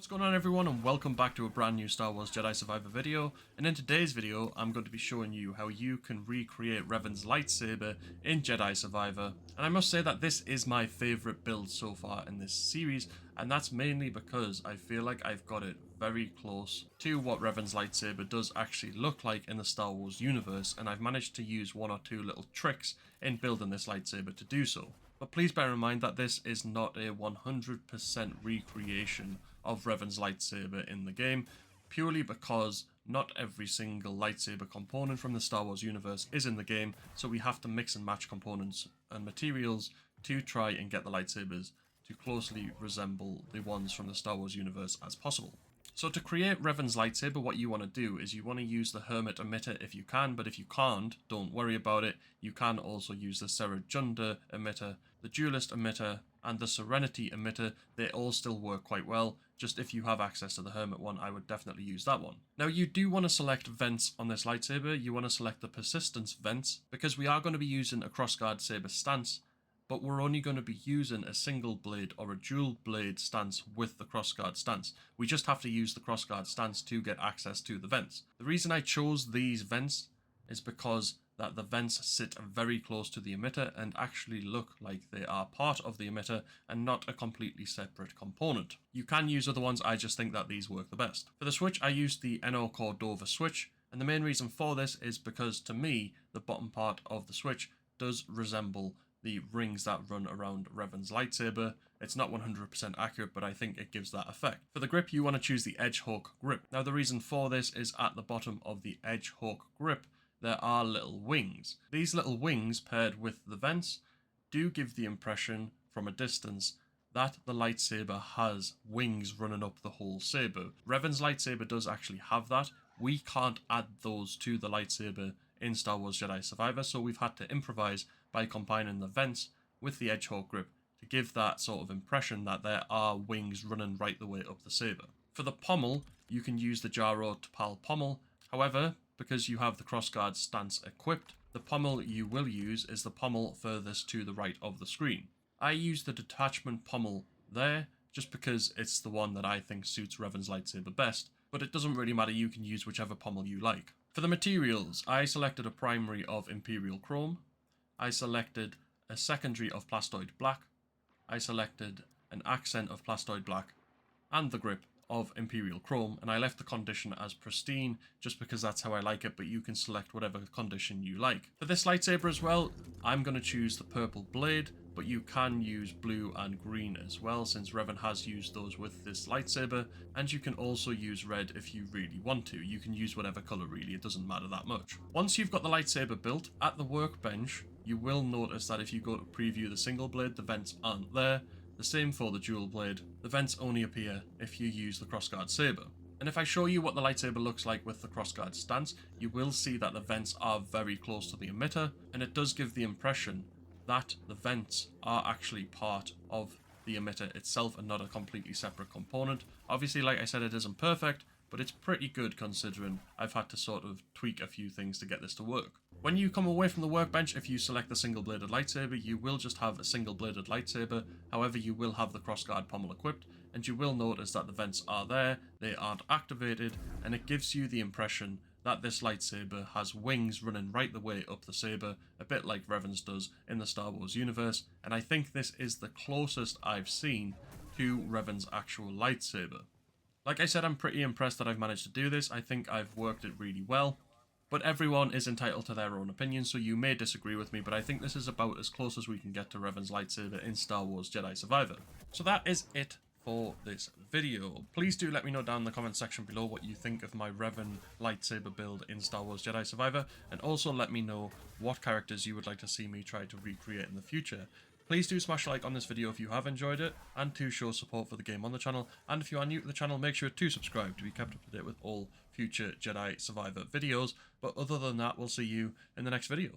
What's going on everyone, and welcome back to a brand new Star Wars Jedi Survivor video. And in today's video I'm going to be showing you how you can recreate Revan's lightsaber in Jedi Survivor. And I must say that this is my favourite build so far in this series, and that's mainly because I feel like I've got it very close to what Revan's lightsaber does actually look like in the Star Wars universe, and I've managed to use one or two little tricks in building this lightsaber to do so. But please bear in mind that this is not a 100% recreation of Revan's lightsaber in the game, purely because not every single lightsaber component from the Star Wars universe is in the game, so we have to mix and match components and materials to try and get the lightsabers to closely resemble the ones from the Star Wars universe as possible. So to create Revan's lightsaber, what you want to do is you want to use the Hermit emitter if you can, but if you can't, don't worry about it. You can also use the Serajunda emitter, the Duelist emitter, and the Serenity emitter. They all still work quite well. Just if you have access to the Hermit one, I would definitely use that one. Now you do want to select vents on this lightsaber. You want to select the Persistence vents, because we are going to be using a crossguard saber stance, but we're only going to be using a single blade or a dual blade stance with the crossguard stance. We just have to use the crossguard stance to get access to the vents. The reason I chose these vents is because that the vents sit very close to the emitter and actually look like they are part of the emitter and not a completely separate component. You can use other ones, I just think that these work the best. For the switch, I used the NO Cordova switch, and the main reason for this is because to me, the bottom part of the switch does resemble the rings that run around Revan's lightsaber. It's not 100% accurate, but I think it gives that effect. For the grip, you want to choose the Edgehawk grip. Now the reason for this is at the bottom of the Edgehawk grip, there are little wings. These little wings paired with the vents do give the impression from a distance that the lightsaber has wings running up the whole saber. Revan's lightsaber does actually have that. We can't add those to the lightsaber in Star Wars Jedi Survivor, so we've had to improvise by combining the vents with the Edgehawk grip to give that sort of impression that there are wings running right the way up the saber. For the pommel, you can use the Jaro Tapal pommel. However, because you have the crossguard stance equipped, the pommel you will use is the pommel furthest to the right of the screen. I use the detachment pommel there just because it's the one that I think suits Revan's lightsaber best, but it doesn't really matter, you can use whichever pommel you like. For the materials, I selected a primary of Imperial Chrome, I selected a secondary of Plastoid Black, I selected an accent of Plastoid Black, and the grip of Imperial Chrome, and I left the condition as pristine just because that's how I like it, but you can select whatever condition you like. For this lightsaber as well, I'm going to choose the purple blade, but you can use blue and green as well, since Revan has used those with this lightsaber, and you can also use red if you really want to. You can use whatever colour really, it doesn't matter that much. Once you've got the lightsaber built, at the workbench, you will notice that if you go to preview the single blade, the vents aren't there. The same for the dual blade. The vents only appear if you use the crossguard saber. And if I show you what the lightsaber looks like with the crossguard stance, you will see that the vents are very close to the emitter, and it does give the impression that the vents are actually part of the emitter itself and not a completely separate component. Obviously, like I said, it isn't perfect, but it's pretty good considering I've had to sort of tweak a few things to get this to work. When you come away from the workbench, if you select the single-bladed lightsaber, you will just have a single-bladed lightsaber. However, you will have the crossguard pommel equipped, and you will notice that the vents are there, they aren't activated, and it gives you the impression that this lightsaber has wings running right the way up the saber, a bit like Revan's does in the Star Wars universe, and I think this is the closest I've seen to Revan's actual lightsaber. Like I said, I'm pretty impressed that I've managed to do this. I think I've worked it really well. But everyone is entitled to their own opinion, so you may disagree with me, but I think this is about as close as we can get to Revan's lightsaber in Star Wars Jedi Survivor. So that is it for this video. Please do let me know down in the comment section below what you think of my Revan lightsaber build in Star Wars Jedi Survivor, and also let me know what characters you would like to see me try to recreate in the future. Please do smash a like on this video if you have enjoyed it, and to show support for the game on the channel, and if you are new to the channel, make sure to subscribe to be kept up to date with all future Jedi Survivor videos. But other than that, we'll see you in the next video.